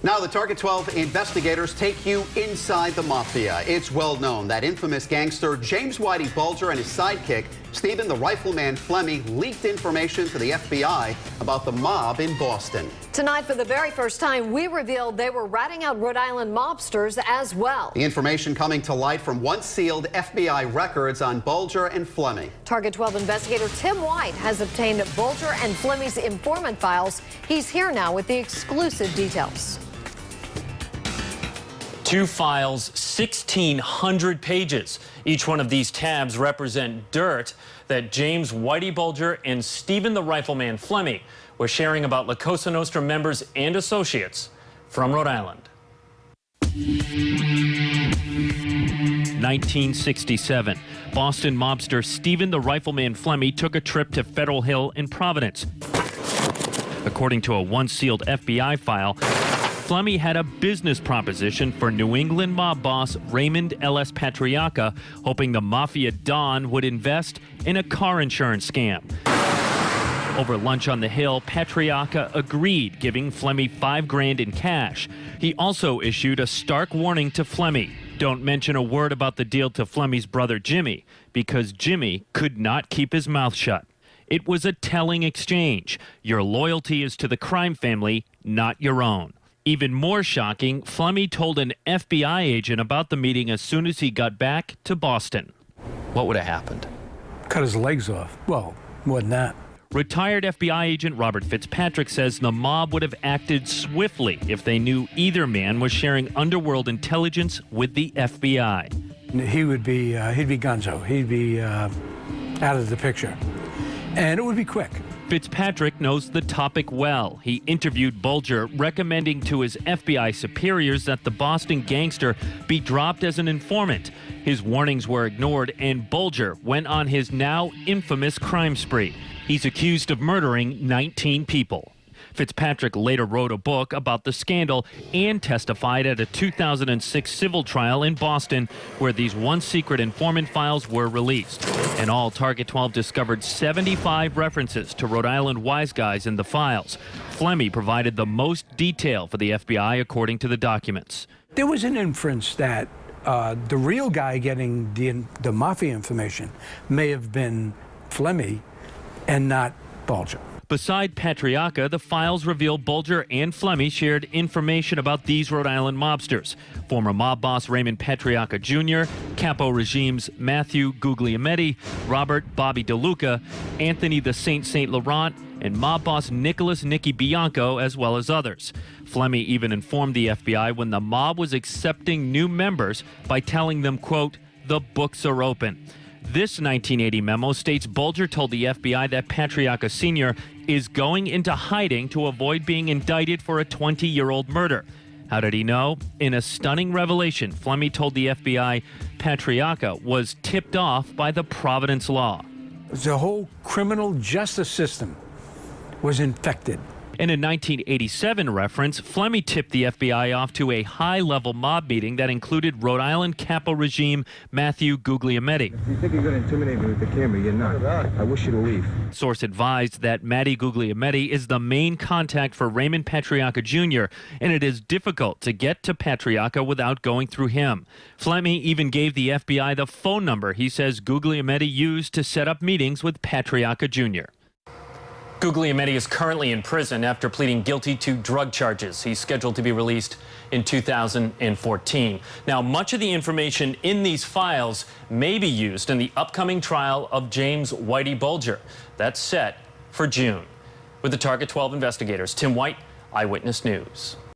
Now the Target 12 investigators take you inside the Mafia. It's well known that infamous gangster James Whitey Bulger and his sidekick, Stephen the Rifleman Flemmi, leaked information to the FBI about the mob in Boston. Tonight, for the very first time, we revealed they were ratting out Rhode Island mobsters as well. The information coming to light from once sealed FBI records on Bulger and Flemmi. Target 12 investigator Tim White has obtained Bulger and Flemmi's informant files. He's here now with the exclusive details. 2 files, 1,600 pages. Each one of these tabs represent dirt that James Whitey Bulger and Stephen the Rifleman Flemmi were sharing about La Cosa Nostra members and associates from Rhode Island. 1967, Boston mobster Stephen the Rifleman Flemmi took a trip to Federal Hill in Providence. According to a once sealed FBI file, Flemmi had a business proposition for New England mob boss Raymond L.S. Patriacca, hoping the Mafia Don would invest in a car insurance scam. Over lunch on the Hill, Patriacca agreed, giving Flemmi $5 grand in cash. He also issued a stark warning to Flemmi. Don't mention a word about the deal to Flemmi's brother Jimmy, because Jimmy could not keep his mouth shut. It was a telling exchange. Your loyalty is to the crime family, not your own. Even more shocking, Flemmi told an FBI agent about the meeting as soon as he got back to Boston. What would have happened? Cut his legs off. Well, more than that. Retired FBI agent Robert Fitzpatrick says the mob would have acted swiftly if they knew either man was sharing underworld intelligence with the FBI. He'd be gonzo. He'd be out of the picture. And it would be quick. Fitzpatrick knows the topic well. He interviewed Bulger, recommending to his FBI superiors that the Boston gangster be dropped as an informant. His warnings were ignored, and Bulger went on his now infamous crime spree. He's accused of murdering 19 people. Fitzpatrick later wrote a book about the scandal and testified at a 2006 civil trial in Boston where these once secret informant files were released. In all, Target 12 discovered 75 references to Rhode Island wise guys in the files. Flemmi provided the most detail for the FBI according to the documents. There was an inference that the real guy getting the Mafia information may have been Flemmi and not Bulger. Beside Patriacca, the files reveal Bulger and Flemmi shared information about these Rhode Island mobsters. Former mob boss Raymond Patriacca Jr., Capo Regime's Matthew Guglielmetti, Robert Bobby DeLuca, Anthony the Saint Laurent, and mob boss Nicholas Nicky Bianco, as well as others. Flemmi even informed the FBI when the mob was accepting new members by telling them, quote, "The books are open." This 1980 memo states Bulger told the FBI that Patriacca Sr. is going into hiding to avoid being indicted for a 20-year-old murder. How did he know? In a stunning revelation, Flemmi told the FBI Patriacca was tipped off by the Providence law. The whole criminal justice system was infected. In a 1987 reference, Flemmi tipped the FBI off to a high-level mob meeting that included Rhode Island Capo Regime Matthew Guglielmetti. If you think you're going to intimidate me with the camera, you're not. I wish you to leave. Source advised that Matty Guglielmetti is the main contact for Raymond Patriacca Jr., and it is difficult to get to Patriacca without going through him. Flemmi even gave the FBI the phone number he says Guglielmetti used to set up meetings with Patriacca Jr. Guglielmetti is currently in prison after pleading guilty to drug charges. He's scheduled to be released in 2014. Now, much of the information in these files may be used in the upcoming trial of James Whitey Bulger. That's set for June. With the Target 12 investigators, Tim White, Eyewitness News.